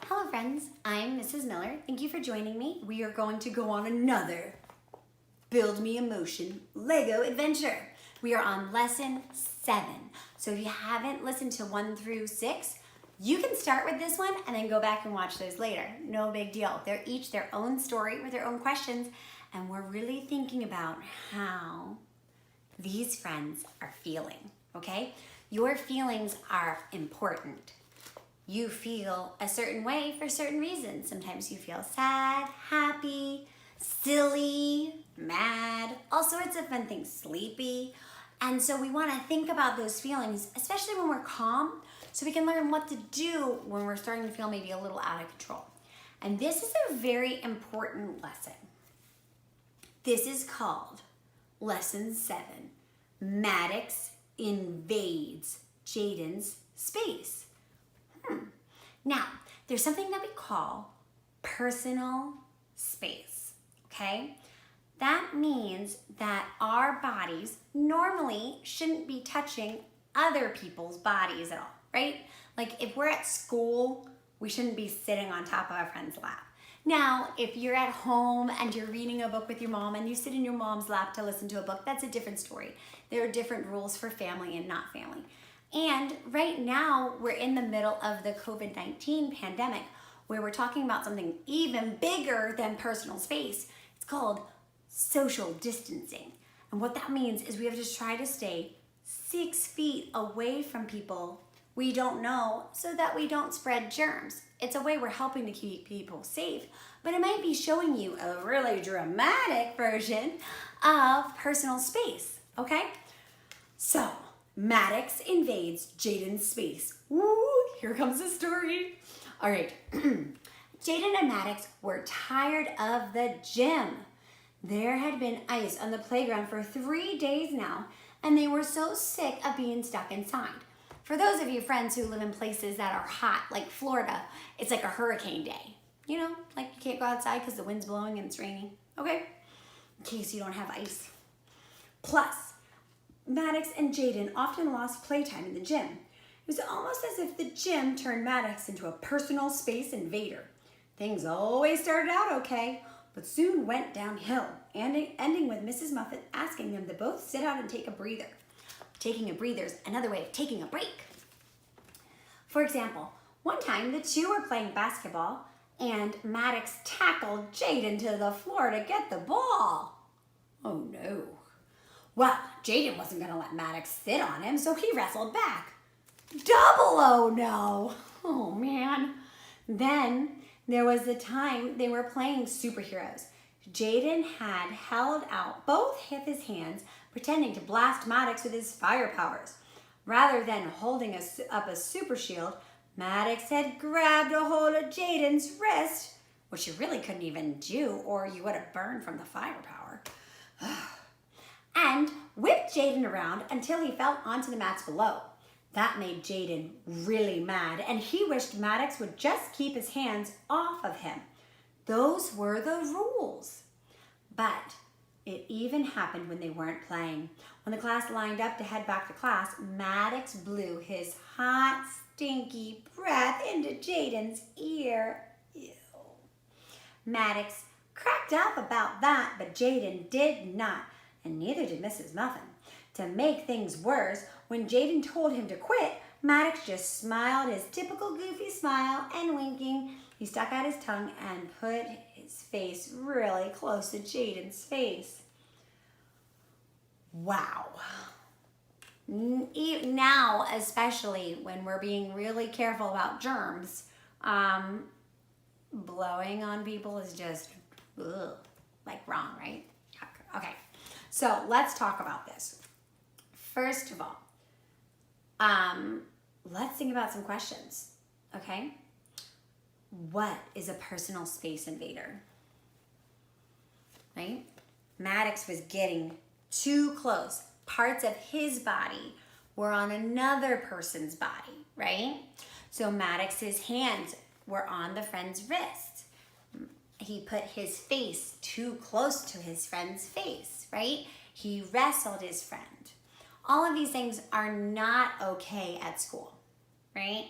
Hello friends, I'm Mrs. Miller. Thank you for joining me. We are going to go on another Build Me Emotion Lego adventure. We are on lesson 7. So if you haven't listened to 1 through 6, you can start with this one and then go back and watch those later. No big deal. They're each their own story with their own questions, and we're really thinking about how these friends are feeling, okay? Your feelings are important. You feel a certain way for certain reasons. Sometimes you feel sad, happy, silly, mad, all sorts of fun things, sleepy. And so we want to think about those feelings, especially when we're calm, so we can learn what to do when we're starting to feel maybe a little out of control. And this is a very important lesson. This is called Lesson 7, Maddox Invades Jayden's Space. Now, there's something that we call personal space, okay? That means that our bodies normally shouldn't be touching other people's bodies at all, right? Like if we're at school, we shouldn't be sitting on top of our friend's lap. Now, if you're at home and you're reading a book with your mom and you sit in your mom's lap to listen to a book, that's a different story. There are different rules for family and not family. And right now, we're in the middle of the COVID-19 pandemic where we're talking about something even bigger than personal space. It's called social distancing. And what that means is we have to try to stay 6 feet away from people we don't know so that we don't spread germs. It's a way we're helping to keep people safe, but it might be showing you a really dramatic version of personal space, okay? So, Maddox invades Jayden's space. Woo, here comes the story. All right, Jayden and Maddox were tired of the gym. There had been ice on the playground for 3 days now, and they were so sick of being stuck inside. For those of you friends who live in places that are hot, like Florida, it's like a hurricane day. You know, like you can't go outside because the wind's blowing and it's raining, okay? In case you don't have ice. Plus, Maddox and Jayden often lost playtime in the gym. It was almost as if the gym turned Maddox into a personal space invader. Things always started out okay, but soon went downhill, ending with Mrs. Muffet asking them to both sit out and take a breather. Taking a breather is another way of taking a break. For example, one time the two were playing basketball and Maddox tackled Jayden to the floor to get the ball. Oh no. Well, Jayden wasn't going to let Maddox sit on him, so he wrestled back. Double oh no! Oh man. Then there was the time they were playing superheroes. Jayden had held out both of his hands, pretending to blast Maddox with his fire powers. Rather than holding up a super shield, Maddox had grabbed a hold of Jayden's wrist, which you really couldn't even do, or you would have burned from the firepower. And whipped Jayden around until he fell onto the mats below. That made Jayden really mad, and he wished Maddox would just keep his hands off of him. Those were the rules. But it even happened when they weren't playing. When the class lined up to head back to class, Maddox blew his hot, stinky breath into Jayden's ear. Ew. Maddox cracked up about that, but Jayden did not. And neither did Mrs. Muffin. To make things worse, when Jayden told him to quit, Maddox just smiled his typical goofy smile and winking, he stuck out his tongue and put his face really close to Jayden's face. Wow. Now, especially when we're being really careful about germs, blowing on people is just, like wrong, right? Okay. So let's talk about this. First of all, let's think about some questions, okay? What is a personal space invader, right? Maddox was getting too close. Parts of his body were on another person's body, right? So Maddox's hands were on the friend's wrist. He put his face too close to his friend's face, right? He wrestled his friend. All of these things are not okay at school, right?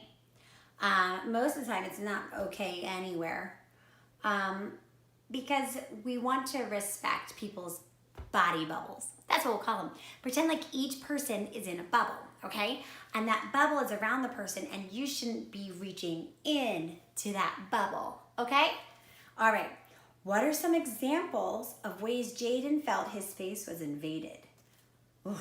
Most of the time it's not okay anywhere. Because we want to respect people's body bubbles. That's what we'll call them. Pretend like each person is in a bubble, okay? And that bubble is around the person and you shouldn't be reaching in to that bubble, okay? All right, what are some examples of ways Jayden felt his space was invaded? Ooh.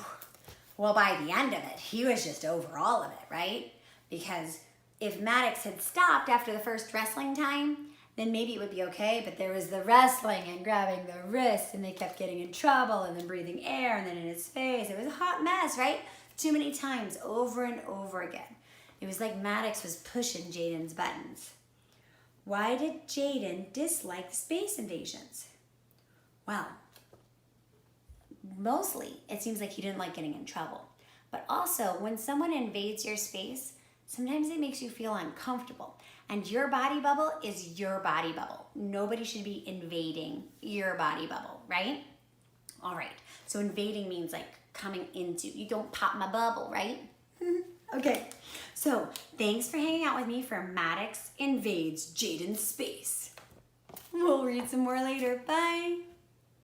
Well, by the end of it, he was just over all of it, right? Because if Maddox had stopped after the first wrestling time, then maybe it would be okay, but there was the wrestling and grabbing the wrist, and they kept getting in trouble, and then breathing air, and then in his face. It was a hot mess, right? Too many times, over and over again. It was like Maddox was pushing Jayden's buttons. Why did Jayden dislike the space invasions? Well, mostly it seems like he didn't like getting in trouble. But also, when someone invades your space, sometimes it makes you feel uncomfortable. And your body bubble is your body bubble. Nobody should be invading your body bubble, right? All right, so invading means like coming into, you don't pop my bubble, right? Okay, so thanks for hanging out with me for Maddox Invades Jayden's Space. We'll read some more later, bye.